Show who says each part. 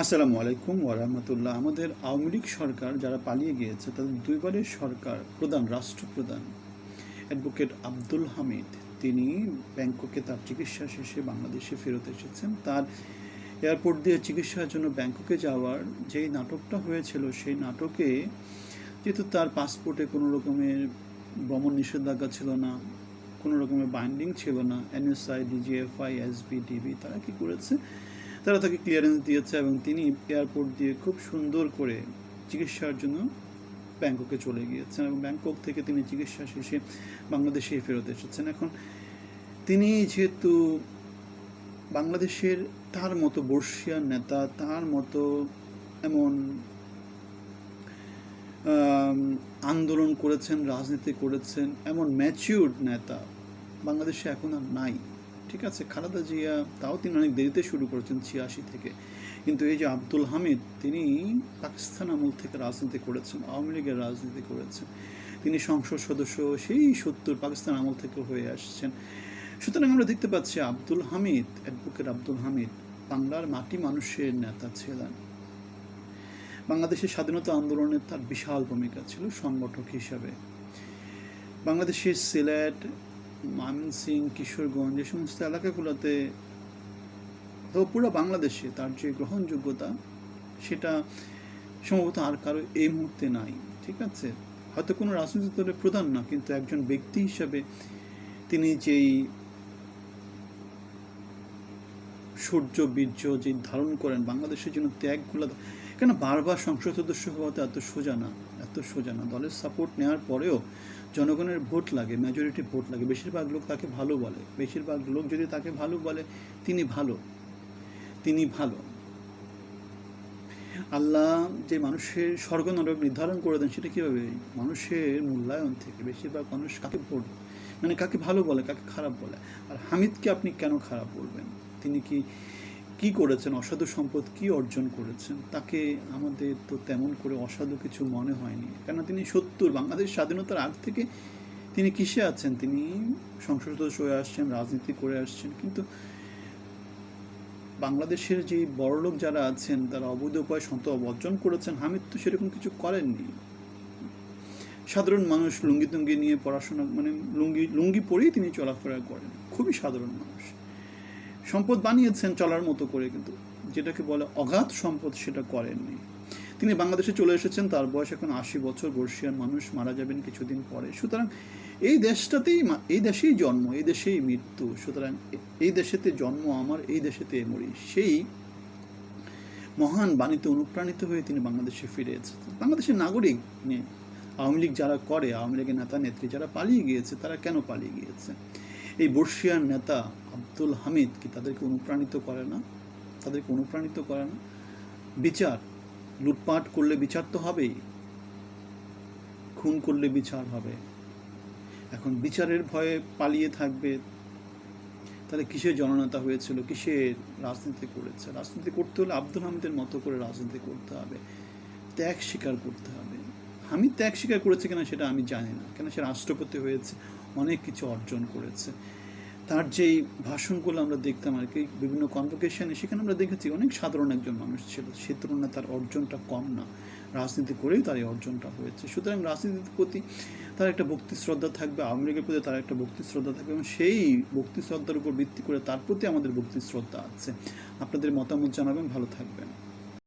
Speaker 1: আসসালামু আলাইকুম ওরহমতুল্লাহ। আমাদের আওয়ামী লীগ সরকার যারা পালিয়ে গিয়েছে তাদের দুইবারের সরকার প্রধান রাষ্ট্রপ্রধান অ্যাডভোকেট আব্দুল হামিদ, তিনি ব্যাংককে তার চিকিৎসা শেষে বাংলাদেশে ফেরত এসেছেন। তার এয়ারপোর্ট দিয়ে চিকিৎসার জন্য ব্যাংককে যাওয়ার যেই নাটকটা হয়েছিল, সেই নাটকে যেহেতু তার পাসপোর্টে কোনো রকমের ভ্রমণ নিষেধাজ্ঞা ছিল না, কোনো রকমের বাইন্ডিং ছিল না, এনএসআই, ডিজিএফআই, এসবি, ডিবি তারা কী করেছে, তারা তাকে ক্লিয়ারেন্স দিয়েছে এবং তিনি এয়ারপোর্ট দিয়ে খুব সুন্দর করে চিকিৎসার জন্য ব্যাংককে চলে গিয়েছেন এবং ব্যাংকক থেকে তিনি চিকিৎসা শেষে বাংলাদেশে ফেরত এসেছেন। এখন তিনি যেহেতু বাংলাদেশের তার মতো বর্ষিয়ান নেতা, তার মতো এমন আন্দোলন করেছেন, রাজনীতি করেছেন, এমন ম্যাচিউরড নেতা বাংলাদেশে এখন আর নাই। ঠিক আছে, খালেদা জিয়া তাও তিনি অনেক দেরিতে শুরু করেছেন 86 থেকে, কিন্তু এই যে আব্দুল হামিদ, তিনি পাকিস্তান আমল থেকে রাজনীতি করেছেন, আওয়ামী লীগের রাজনীতি করেছেন, তিনি সংসদ সদস্য সেই 70 পাকিস্তান আমল থেকে হয়ে আসছেন। সুতরাং আমরা দেখতে পাচ্ছি আব্দুল হামিদ, অ্যাডভোকেট আব্দুল হামিদ বাংলার মাটি মানুষের নেতা ছিলেন। বাংলাদেশের স্বাধীনতা আন্দোলনে তার বিশাল ভূমিকা ছিল সংগঠক হিসাবে। বাংলাদেশের সিলেট, ময়মনসিংহ, কিশোরগঞ্জ এই সমস্ত এলাকাগুলোতে, তো পুরো বাংলাদেশে তার যে গ্রহণযোগ্যতা, সেটা সম্ভবত আর কারো এই মুহূর্তে নাই। ঠিক আছে, হয়তো কোনো রাজনৈতিক দলের প্রধান না, কিন্তু একজন ব্যক্তি হিসাবে তিনি যেই সূর্য বীর্য যে ধারণ করেন, বাংলাদেশের জন্য ত্যাগগুলো, কেন বারবার সংসদ সদস্য হওয়া তো এত সোজা না, এত সোজা না। দলের সাপোর্ট নেওয়ার পরেও জনগণের ভোট লাগে, মেজরিটি ভোট লাগে, বেশিরভাগ লোক তাকে ভালো বলে, বেশিরভাগ লোক যদি তাকে ভালো বলে, তিনি ভালো, তিনি ভালো। আল্লাহ যে মানুষের স্বর্গ নরক নির্ধারণ করে দেন, সেটা কীভাবে? মানুষের মূল্যায়ন থেকে। বেশিরভাগ মানুষ কাকে ভোট, মানে কাকে ভালো বলে, কাকে খারাপ বলে। আর হামিদকে আপনি কেন খারাপ বলবেন? তিনি কি করেছেন, অসাধু সম্পদ কি অর্জন করেছেন? তাকে আমাদের তো তেমন করে অসাধু কিছু মনে হয়নি, কেন তিনি 70 বাংলাদেশ স্বাধীনতার আগ থেকে তিনি কিসে আছেন? তিনি সংসদ সদস্য হয়ে আসছেন, রাজনীতি করে আসছেন, কিন্তু বাংলাদেশের যে বড়লোক যারা আছেন তারা অবৈধ উপায়ে সম্পদ অর্জন করেছেন। হামিদ তো সেরকম কিছু করেননি। সাধারণ মানুষ লুঙ্গি টুঙ্গি নিয়ে পড়াশোনা, মানে লুঙ্গি পরেই তিনি চলাফেরা করেন, খুবই সাধারণ মানুষ। সম্পদ বানিয়েছেন চলার মতো করে, কিন্তু যেটাকে বলে অগাধ সম্পদ সেটা করেননি। তিনি বাংলাদেশে চলে এসেছেন, তার বয়স এখন 80 বছর, বর্ষিয়ান মানুষ, মারা যাবেন কিছুদিন পরে। সুতরাং এই দেশটাতেই, এই দেশেই জন্ম, এই দেশেই মৃত্যু। সুতরাং এই দেশেতে জন্ম আমার, এই দেশেতে মরি, সেই মহান বাণীতে অনুপ্রাণিত হয়ে তিনি বাংলাদেশে ফিরে এসেছেন। বাংলাদেশের নাগরিক নিয়ে আওয়ামী লীগ যারা করে, আওয়ামী লীগের নেতা নেত্রী যারা পালিয়ে গিয়েছে, তারা কেন পালিয়ে গিয়েছে? এই বর্ষিয়ান নেতা আব্দুল হামিদ কি তাদেরকে অনুপ্রাণিত করে না? তাদেরকে অনুপ্রাণিত করে না? বিচার, লুটপাট করলে বিচার তো হবেই, খুন করলে বিচার হবে। এখন বিচারের ভয়ে পালিয়ে থাকবে, তাহলে কিসের জননেতা হয়েছিল, কিসের রাজনীতি করেছে? রাজনীতি করতে হলে আব্দুল হামিদের মতো করে রাজনীতি করতে হবে, ত্যাগ স্বীকার করতে হবে। হামিদ ত্যাগ স্বীকার করেছে কিনা সেটা আমি জানি না, কেন সে রাষ্ট্রপতি হয়েছে, অনেক কিছু অর্জন করেছে। তার যেই ভাষণগুলো আমরা দেখতাম আর কি বিভিন্ন কনভোকেশনে, সেখানে আমরা দেখেছি অনেক সাধারণ একজন মানুষ ছিল, সে তুলনায় তার অর্জনটা কম না, রাজনীতি করেই তার এই অর্জনটা হয়েছে। সুতরাং রাজনীতির প্রতি তার একটা ভক্তি শ্রদ্ধা থাকবে, আওয়ামী লীগের প্রতি তার একটা ভক্তি শ্রদ্ধা থাকবে, এবং সেই ভক্তি শ্রদ্ধার উপর ভিত্তি করে তার প্রতি আমাদের ভক্তি শ্রদ্ধা আছে। আপনাদের মতামত জানাবেন, ভালো থাকবেন।